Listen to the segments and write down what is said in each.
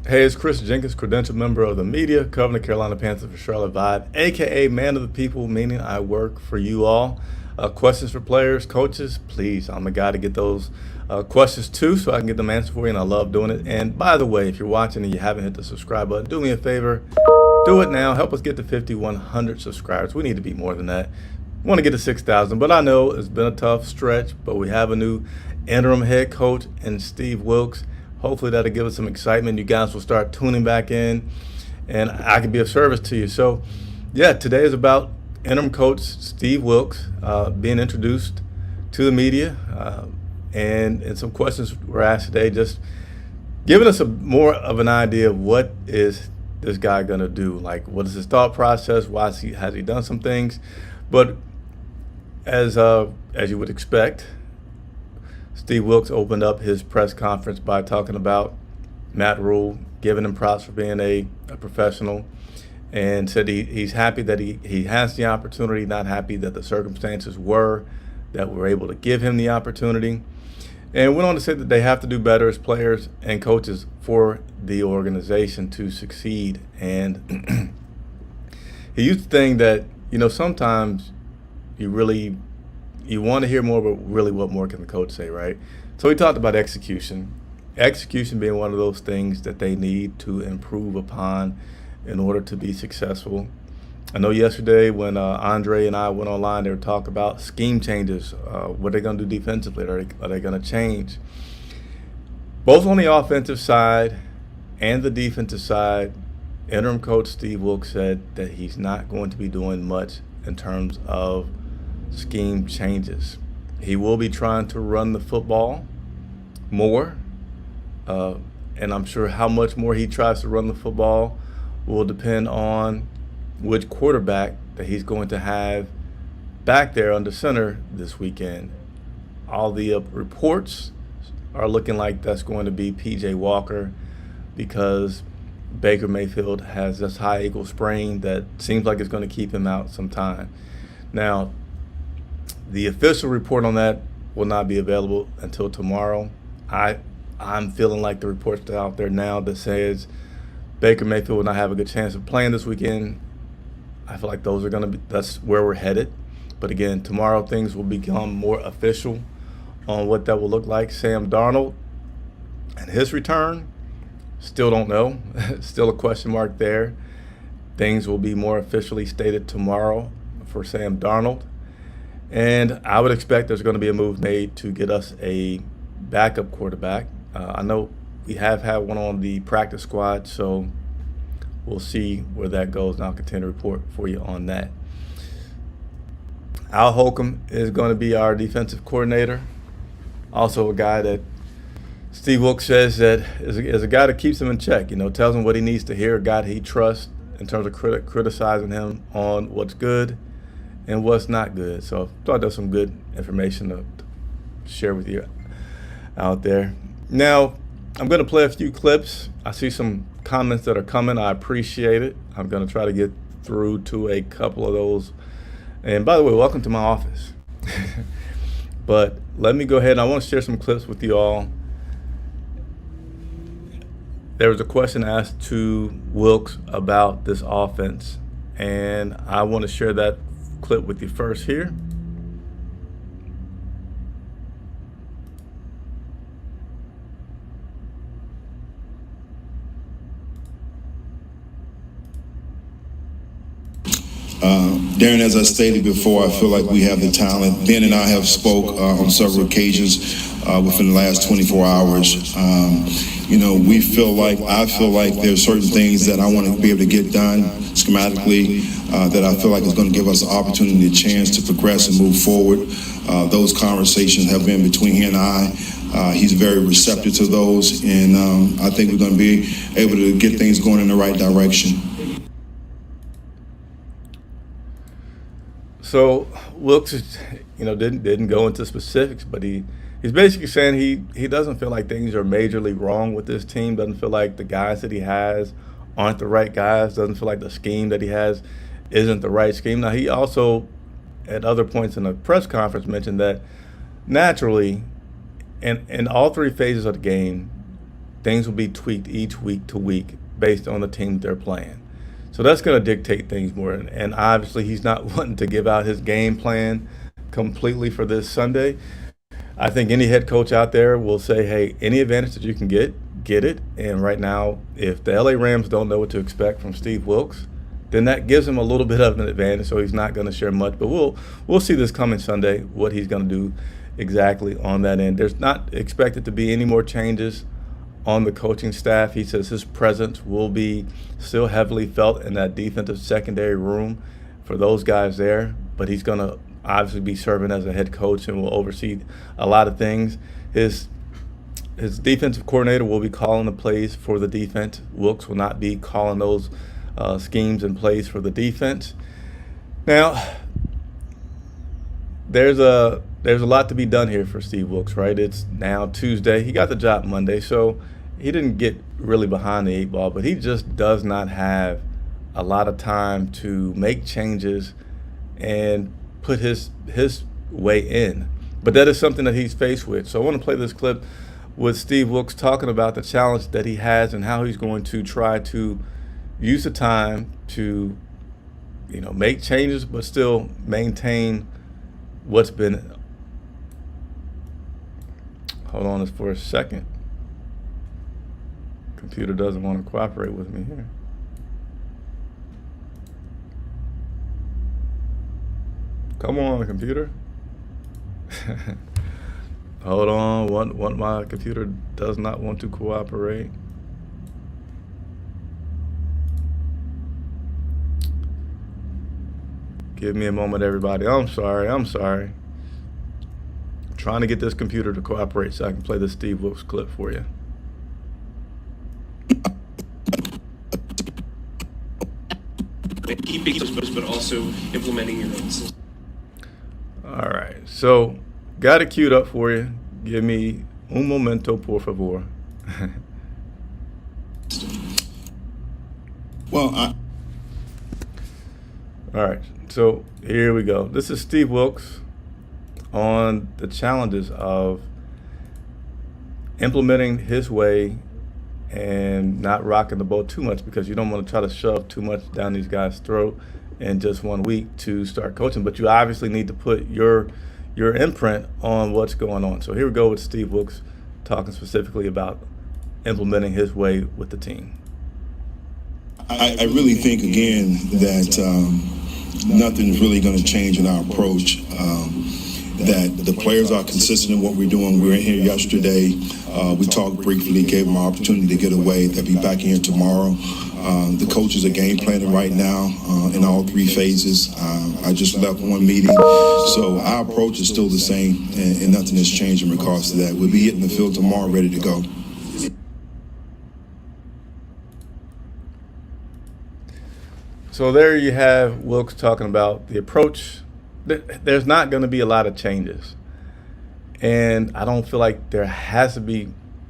Hey, it's Chris Jenkins, credentialed member of the media, covering the Carolina Panthers for Charlotte Vibe, aka Man of the People, meaning I work for you all. Questions for players, coaches, please. I'm a guy to get those questions too, so I can get them answered for you, and I love doing it. And by the way, if you're watching and you haven't hit the subscribe button, do me a favor, do it now. Help us get to 5,100 subscribers. We need to be more than that. We want to get to 6,000, but I know it's been a tough stretch, but we have a new interim head coach in Steve Wilks. Hopefully that'll give us some excitement. You guys will start tuning back in, and I can be of service to you. So, yeah, today is about interim coach Steve Wilks being introduced to the media, and some questions were asked today, just giving us more of an idea of what is this guy going to do. Like, what is his thought process? Why has he done some things? But as you would expect, Steve Wilks opened up his press conference by talking about Matt Rule, giving him props for being a professional, and said he's happy that he has the opportunity, not happy that the circumstances were that were able to give him the opportunity, and went on to say that they have to do better as players and coaches for the organization to succeed. And he used the thing that, sometimes you want to hear more, but really what more can the coach say, right? So he talked about execution. Execution being one of those things that they need to improve upon in order to be successful. I know yesterday when Andre and I went online, they were talking about scheme changes. What are they going to do defensively? Are they going to change? Both on the offensive side and the defensive side, interim coach Steve Wilks said that he's not going to be doing much in terms of scheme changes. He will be trying to run the football more, and I'm sure how much more he tries to run the football will depend on which quarterback that he's going to have back there under center this weekend. All the reports are looking like that's going to be P.J. Walker, because Baker Mayfield has this high ankle sprain that seems like it's going to keep him out some time. Now, the official report on that will not be available until tomorrow. I'm feeling like the reports out there now that says Baker Mayfield will not have a good chance of playing this weekend. I feel like that's where we're headed. But again, tomorrow things will become more official on what that will look like. Sam Darnold and his return, still don't know. Still a question mark there. Things will be more officially stated tomorrow for Sam Darnold. And I would expect there's going to be a move made to get us a backup quarterback. I know we have had one on the practice squad, so we'll see where that goes, and I'll continue to report for you on that. Al Holcomb is going to be our defensive coordinator. Also a guy that Steve Wilks says that is a guy that keeps him in check, tells him what he needs to hear, a guy that he trusts in terms of criticizing him on what's good and what's not good. So I thought that's some good information to share with you out there. Now, I'm going to play a few clips. I see some comments that are coming. I appreciate it. I'm going to try to get through to a couple of those. And by the way, welcome to my office. But let me go ahead. I want to share some clips with you all. There was a question asked to Wilks about this offense, and I want to share that clip with you first here. Darren, as I stated before, I feel like we have the talent. Ben and I have spoke on several occasions within the last 24 hours. I feel like there's certain things that I want to be able to get done schematically that I feel like is going to give us an opportunity, a chance to progress and move forward. Those conversations have been between he and I. He's very receptive to those, and I think we're going to be able to get things going in the right direction. So Wilks, didn't go into specifics, but he's basically saying he doesn't feel like things are majorly wrong with this team. Doesn't feel like the guys that he has aren't the right guys. Doesn't feel like the scheme that he has isn't the right scheme. Now, he also, at other points in the press conference, mentioned that naturally, in all three phases of the game, things will be tweaked each week to week based on the team that they're playing. So that's going to dictate things more. And obviously, he's not wanting to give out his game plan completely for this Sunday. I think any head coach out there will say, hey, any advantage that you can get it. And right now, if the LA Rams don't know what to expect from Steve Wilks, then that gives him a little bit of an advantage, so he's not going to share much. But we'll see this coming Sunday, what he's going to do exactly on that end. There's not expected to be any more changes on the coaching staff. He says his presence will be still heavily felt in that defensive secondary room for those guys there, but he's going to obviously be serving as a head coach and will oversee a lot of things. His defensive coordinator will be calling the plays for the defense. Wilks will not be calling those schemes and plays for the defense. Now, there's a lot to be done here for Steve Wilks, right? It's now Tuesday. He got the job Monday, so he didn't get really behind the eight ball, but he just does not have a lot of time to make changes and put his way in. But that is something that he's faced with. So I want to play this clip with Steve Wilks talking about the challenge that he has and how he's going to try to use the time to, make changes but still maintain what's been. Hold on for a second. Computer doesn't want to cooperate with me here. Come on, computer. Hold on. One my computer does not want to cooperate. Give me a moment, everybody. I'm sorry. I'm trying to get this computer to cooperate so I can play this Steve Wilks clip for you. Keeping those, but also implementing your own system. All right. So, got it queued up for you. Give me un momento, por favor. Well, All right. So, here we go. This is Steve Wilks on the challenges of implementing his way and not rocking the boat too much, because you don't want to try to shove too much down these guys' throat in just 1 week to start coaching. But you obviously need to put your imprint on what's going on. So here we go with Steve Wilks talking specifically about implementing his way with the team. I really think, again, that nothing's really going to change in our approach. That the players are consistent in what we're doing. We were in here yesterday. We talked briefly, gave them an opportunity to get away. They'll be back in here tomorrow. The coaches are game planning right now in all 3 phases. I just left one meeting. So our approach is still the same, and nothing has changed in regards to that. We'll be hitting the field tomorrow ready to go. So there you have Wilks talking about the approach. There's not going to be a lot of changes. And I don't feel like there has to be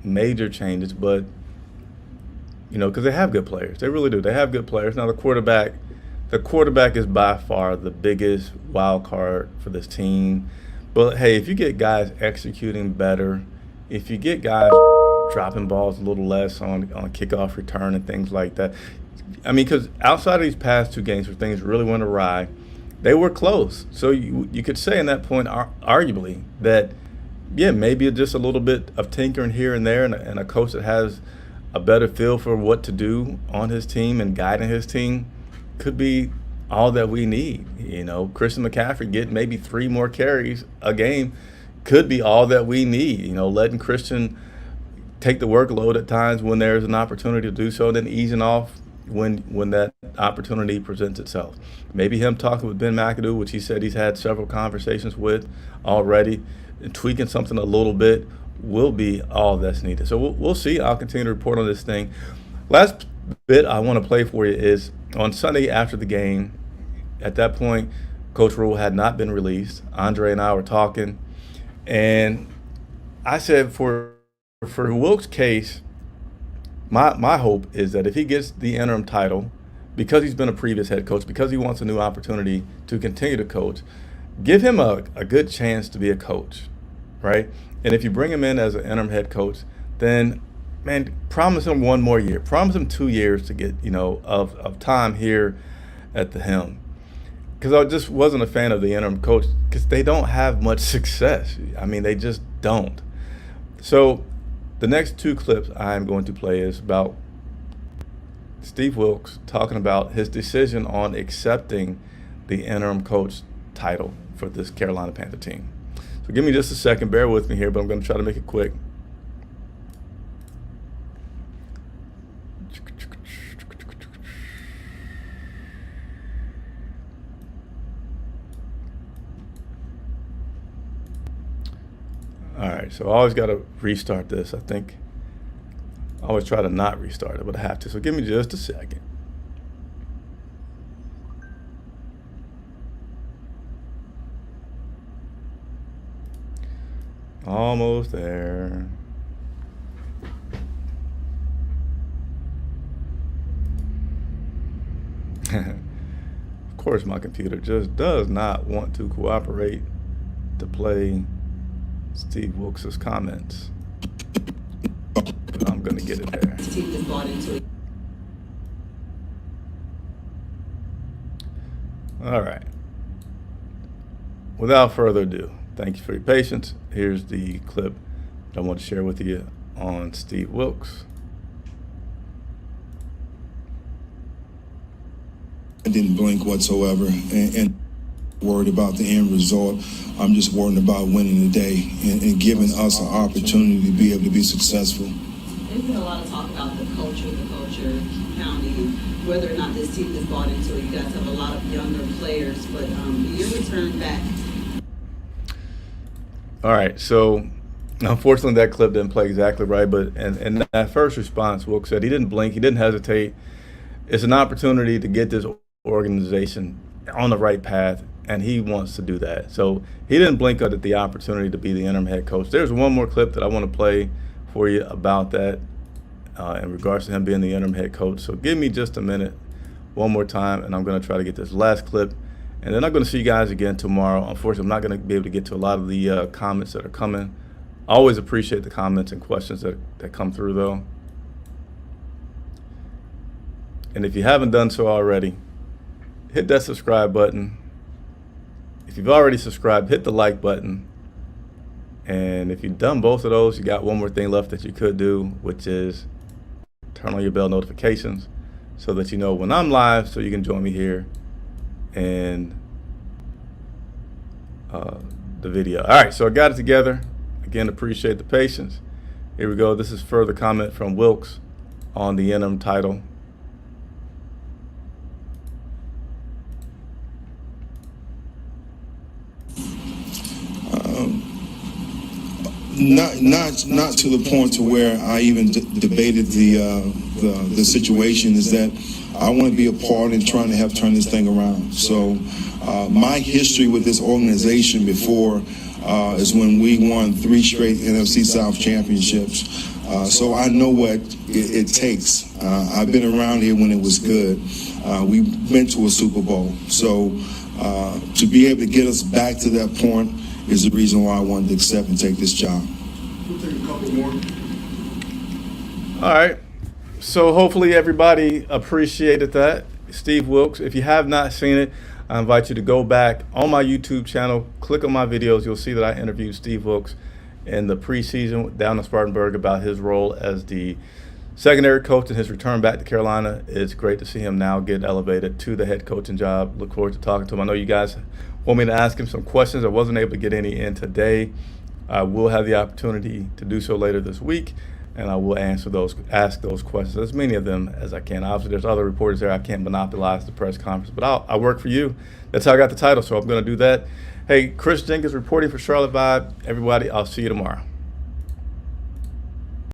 major changes, but, because they have good players. They really do. They have good players. Now, the quarterback is by far the biggest wild card for this team. But, hey, if you get guys executing better, if you get guys dropping balls a little less on kickoff return and things like that, because outside of these past 2 games where things really went awry, they were close. So you could say in that point, arguably, that, maybe just a little bit of tinkering here and there, and a coach that has a better feel for what to do on his team and guiding his team could be all that we need. Christian McCaffrey getting maybe 3 more carries a game could be all that we need. Letting Christian take the workload at times when there's an opportunity to do so, then easing off when that opportunity presents itself. Maybe him talking with Ben McAdoo, which he said he's had several conversations with already, and tweaking something a little bit will be all that's needed. So we'll see. I'll continue to report on this thing. Last bit I want to play for you is on Sunday after the game. At that point, Coach Rule had not been released. Andre and I were talking, and I said for Wilks' case, My hope is that if he gets the interim title, because he's been a previous head coach, because he wants a new opportunity to continue to coach, give him a good chance to be a coach, right? And if you bring him in as an interim head coach, then man, promise him 1 more year. Promise him 2 years to get, of time here at the helm. Because I just wasn't a fan of the interim coach because they don't have much success. I mean, they just don't. So the next 2 clips I'm going to play is about Steve Wilks talking about his decision on accepting the interim coach title for this Carolina Panther team. So give me just a second. Bear with me here, but I'm going to try to make it quick. All right, so I always got to restart this. I think I always try to not restart it, but I have to. So give me just a second. Almost there. Of course, my computer just does not want to cooperate to play Steve Wilks' comments. But I'm going to get it there. All right. Without further ado, thank you for your patience. Here's the clip that I want to share with you on Steve Wilks. I didn't blink whatsoever and worried about the end result. I'm just worried about winning the day and giving us an opportunity to be able to be successful. There's been a lot of talk about the culture, county, whether or not this team is bought into it. You guys have a lot of younger players, but your return back. All right, so unfortunately that clip didn't play exactly right, but in that first response, Wilks said he didn't blink, he didn't hesitate. It's an opportunity to get this organization on the right path, and he wants to do that. So he didn't blink at the opportunity to be the interim head coach. There's one more clip that I want to play for you about that in regards to him being the interim head coach. So give me just a minute, one more time, and I'm going to try to get this last clip. And then I'm going to see you guys again tomorrow. Unfortunately, I'm not going to be able to get to a lot of the comments that are coming. I always appreciate the comments and questions that come through, though. And if you haven't done so already, hit that subscribe button. If you've already subscribed, hit the like button. And if you've done both of those, you got one more thing left that you could do, which is turn on your bell notifications so that you know when I'm live, so you can join me here in the video. All right, so I got it together. Again, appreciate the patience. Here we go. This is further comment from Wilks on the interim title. Not to the point to where I even debated the situation. Is that I want to be a part in trying to help turn this thing around. So my history with this organization before is when we won 3 straight NFC South championships. So I know what it takes. I've been around here when it was good. We went to a Super Bowl. So to be able to get us back to that point is the reason why I wanted to accept and take this job. We'll take a couple more. All right. So hopefully everybody appreciated that. Steve Wilks. If you have not seen it, I invite you to go back on my YouTube channel, click on my videos. You'll see that I interviewed Steve Wilks in the preseason down in Spartanburg about his role as the secondary coach and his return back to Carolina. It's great to see him now get elevated to the head coaching job. Look forward to talking to him. I know you guys want me to ask him some questions. I wasn't able to get any in today. I will have the opportunity to do so later this week, and I will ask those questions, as many of them as I can. Obviously, there's other reporters there. I can't monopolize the press conference, but I work for you. That's how I got the title, so I'm going to do that. Hey, Chris Jenkins reporting for Charlotte Vibe. Everybody, I'll see you tomorrow.